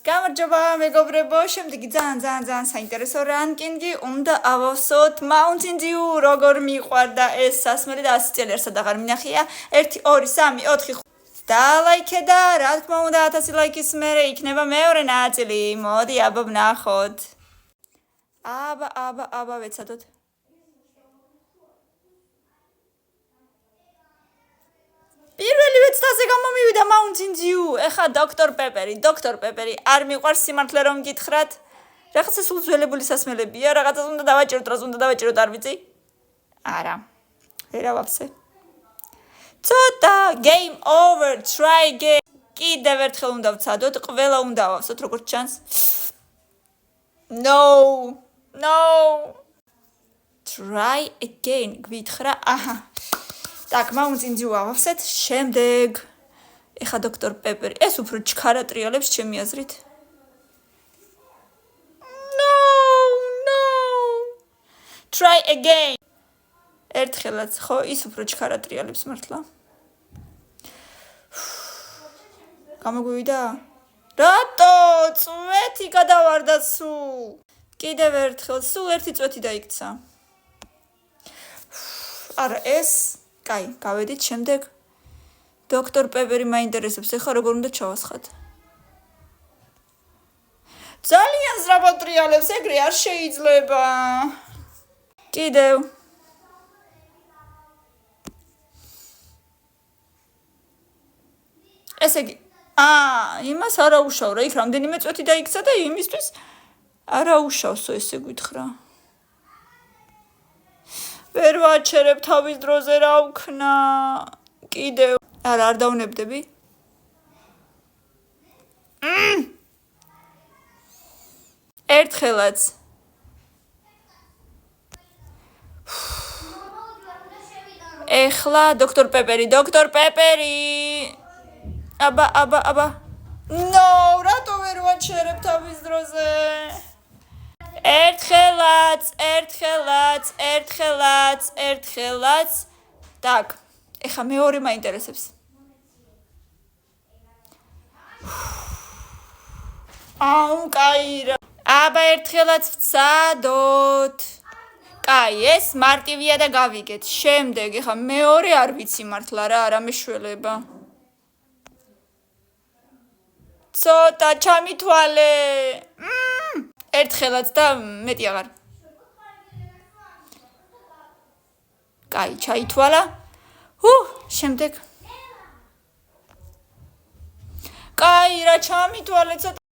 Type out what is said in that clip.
გამარჯობა მეგობრებო, შემდეგი ძალიან საინტერესო რანკინგი უნდა ავავსოთ Mountain Dew, როგორ მიყვარდა ეს სასმელი და 100 წელი ერთად აღარ მინახია. 1 2 3 4 დალაიქე და რა თქმა უნდა 1000 ლაიქის მერე იქნება მეორე ნაწილი. მოდი აბა ვნახოთ. აბა ვეცადოთ. პირველივე ცდაზე გამომივიდა Mountain Dew. ეხა Dr. Pepper-ი არ მიყვარს სიმართლე რომ გითხრათ. რაღაცა სულ ძველებული სასმელებია, რაღაცას უნდა დავაჭეროთ, რას უნდა დავაჭეროთ, არ ვიცი. არა. ვერა ვაფსე. ცოტა game over, try again. კიდევ ერთხელ უნდა ვცადოთ, ყველა უნდა ავავსოთ, როგორც ჩანს. No. Try again. გვითხრა, აჰა. Так, Mountain Dew ავავსეთ, შემდეგ ეხა Dr. Pepper. ეს უფრო ჩქარა ტრიალებს ჩემი აზრით. No. Try again. ერთხელაც, ხო, ის უფრო ჩქარა ტრიალებს მართლა. გამოგვივიდა? რატო? წვეთი გადავარდა სულ. კიდევ ერთხელ, სულ ერთი წვეთი დაიქცა. არა, ეს კაი, გავედით შემდეგ. Dr. Pepper-ი მაინტერესებს, ეხლა როგორ უნდა ჩავასხათ. ძალიან ზრაბად ტრიალებს, ეგრე არ შეიძლება. კიდევ. ესე იგი, იმას არა უშავ რა, იქ რამდენიმე წვეთი დაიქცა და იმისთვის არა უშავსო, ესე გვითხრა. ვერ ვაჩერებ თავის დროზე რა ვქნა. კიდევ. არ დავნებდები. ერთხელაც. ეხლა Dr. Pepper-ი. აბა. No, რატო ვერ ვაჩერებ თავის დროზე? ერთხელაც. Так, ეხა მეორე მაინტერესებს. კაი რა. აბა ერთხელაც ვცადოთ. კაი, ეს მარტივია და გავიგეთ. შემდეგ, ეხა მეორე არ ვიცი მართლა რა, არა მეშველება. ცოტა ჩამითვალე. ერთხელაც და მეტი აღარ. კაი, ჩაითვალა. შემდეგ. კაი, რა ჩამითვალე ცოტა